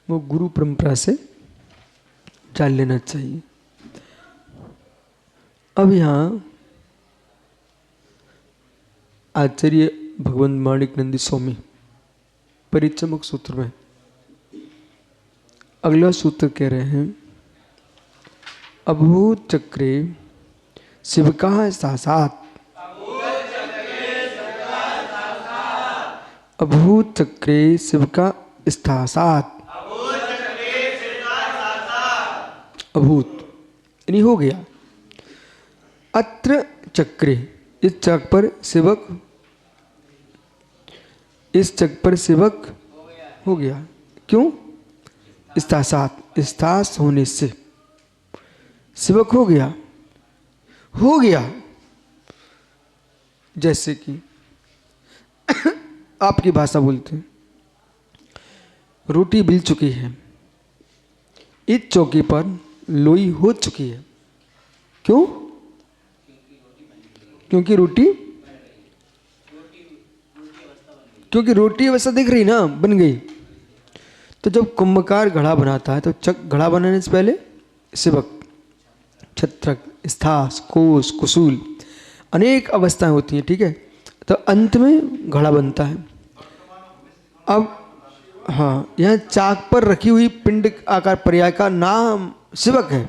वो गुरु परंपरा से जान लेना चाहिए। अब यहाँ आचार्य भगवंत माणिकनंदी स्वामी परिचमक सूत्र में अगला सूत्र कह रहे हैं, अभूत चक्रे शिव का सासात, अभूत चक्रे शिव का स्थासात, अभूत यानी हो गया। अत्र चक्रे इस चक्र पर सेवक, इस चक्र पर सेवक हो गया। क्यों? स्थासात, स्थास होने से सेवक हो गया। हो गया जैसे कि आपकी भाषा बोलते हैं, रोटी बिल चुकी है, इस चौकी पर लोई हो चुकी है। क्यों? क्योंकि रोटी अवस्था दिख रही ना, बन गई। तो जब कुंभकार घड़ा बनाता है तो घड़ा बनाने से पहले सेवक, छत्रक, स्थास, कोस, कुसूल अनेक अवस्थाएं होती हैं, ठीक है। तो अंत में घड़ा बनता है। अब हाँ, यहाँ चाक पर रखी हुई पिंड आकार पर्याय का नाम सेवक है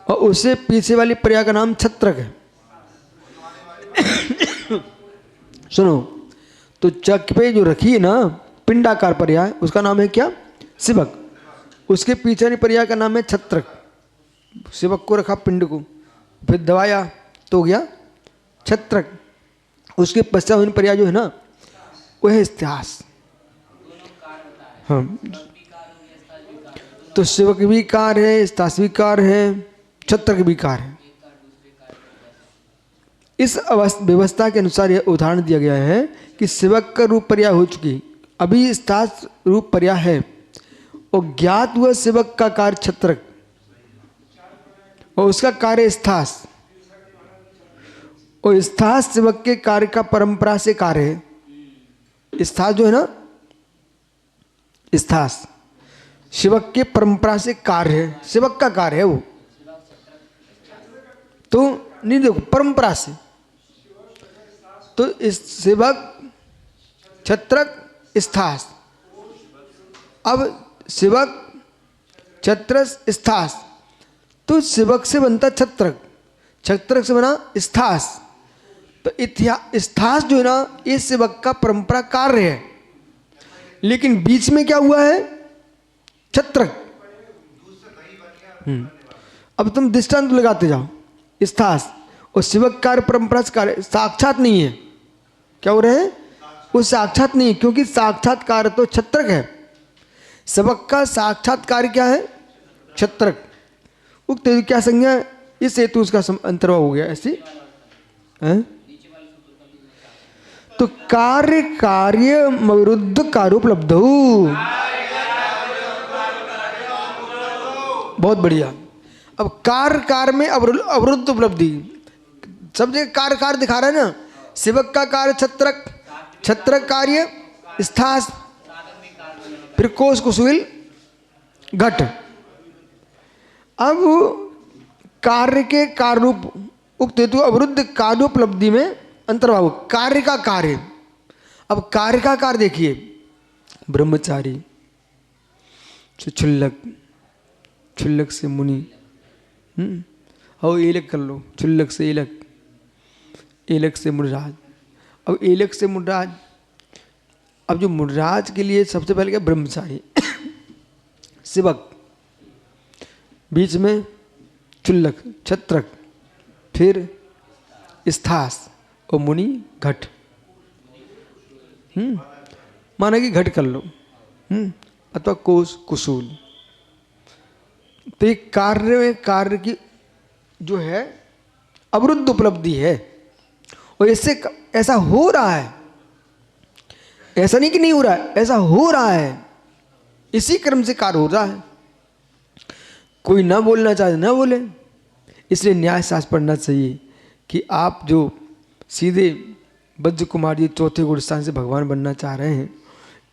और उससे पीछे वाली पर्याय का नाम छत्रक है। सुनो, तो चक पे जो रखी है ना पिंडाकार पर्याय, उसका नाम है क्या? सेवक। उसके पीछे वाली पर्याय का नाम है छत्रक। सेवक को रखा पिंड को, फिर दबाया तो हो गया छत्रक। उसके पश्चात वाली पर्याय जो है ना वो है इतिहास। हाँ, तो सेवक भी कार है, स्थास भी कार है, छत्रक भी कार है। इस व्यवस्था के अनुसार यह उदाहरण दिया गया है कि सेवक का रूप पर्याय हो चुकी, अभी स्थास रूप पर्याय है और ज्ञात हुआ सेवक का कार्य छत्रक और उसका कार्य स्थास, और स्थास सेवक के कार्य का परंपरा से कार्य है। स्थास जो है ना, स्थास सेवक के परंपरा से कार्य है, सेवक का कार्य है वो। तो नहीं, देखो परंपरा से, तो इस सेवक, छत्रक, स्थास। अब सेवक, छत्रस, स्थास, तो सेवक से बनता छत्रक, छत्रक से बना स्थास। तो स्थास जो है ना ये सेवक का परंपरा कार्य है, लेकिन बीच में क्या हुआ है? छत्रक। अब तुम दृष्टांत लगाते जाओ, स्थास और सेवक कार्य परंपरा से कार्य साक्षात नहीं है। क्या हो रहे हैं? वो साक्षात नहीं है, क्योंकि साक्षात्कार तो छत्रक है। सेवक का साक्षात्कार क्या है? छत्रक। उक्त क्या संज्ञा? इस हेतु उसका अंतर्भाव हो गया ऐसी है? तो कार्य कार्य विरुद्ध कार्योपलब्ध, बहुत बढ़िया। अब कार्य कार्य में अवरुद्ध उपलब्धि, सब जगह कार्य कार्य दिखा रहा है ना। सेवक का कार्य छत्रक, छत्रक कार्य स्थास, फिर कोस, कुसूल, घट। अब कार्य के कार्य रूप उक्त हेतु अवरुद्ध कार्योपलब्धि में अंतर्भाव, कार्य का कार्य। अब कार्य का कार्य देखिए, ब्रह्मचारी से क्षुल्लक, क्षुल्लक से मुनि, और एलक कर लो, क्षुल्लक से एलक, एलक से मुनिराज। अब एलक से मुनिराज, अब जो मुनिराज के लिए सबसे पहले क्या? ब्रह्मचारी, सेवक, बीच में क्षुल्लक, छत्रक, फिर स्थास और मुनि, घट। माना कि घट कर लो, अथवा कोस, कुसूल। तो एक कार्य में कार्य की जो है अवरुद्ध उपलब्धि है, और इससे ऐसा हो रहा है, ऐसा नहीं कि नहीं हो रहा है, ऐसा हो रहा है। इसी क्रम से कार्य हो रहा है। कोई ना बोलना चाहे ना बोले, इसलिए न्याय शास्त्र पढ़ना चाहिए कि आप जो सीधे ब्रज कुमार जी चौथे गुण स्थान से भगवान बनना चाह रहे हैं,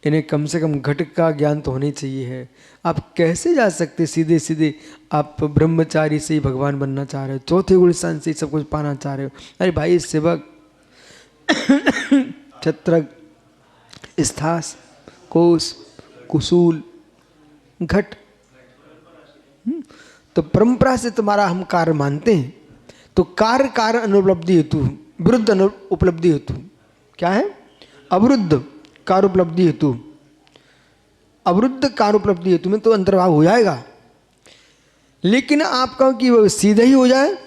इन्हें कम से कम घट का ज्ञान तो होना ही चाहिए है। आप कैसे जा सकते सीधे सीधे आप ब्रह्मचारी से ही भगवान बनना चाह रहे हो, चौथे गुण स्थान से ही सब कुछ पाना चाह रहे हो। अरे भाई सेवक छत्रक स्थास कोश कुसूल घट, तो परंपरा से तुम्हारा हम कार्य मानते हैं। तो कार्य कार्य अनुपलब्धि हेतु विरुद्ध उपलब्धि हेतु क्या है? अवरुद्ध कार्य उपलब्धि हेतु, अवरुद्ध कार्य उपलब्धि हेतु में तो अंतर्भाव हो जाएगा। लेकिन आप कहो कि वो सीधे ही हो जाए,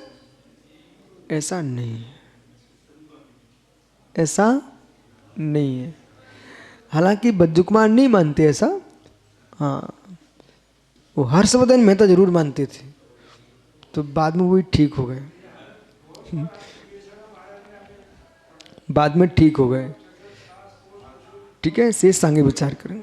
ऐसा नहीं, ऐसा नहीं है। हालांकि बज्जू कुमार नहीं मानते ऐसा, हाँ वो हर्षवर्धन मेहता जरूर मानते थे, तो बाद में वही ठीक हो गए, बाद में ठीक हो गए। ठीक है, शेष आगे विचार करें।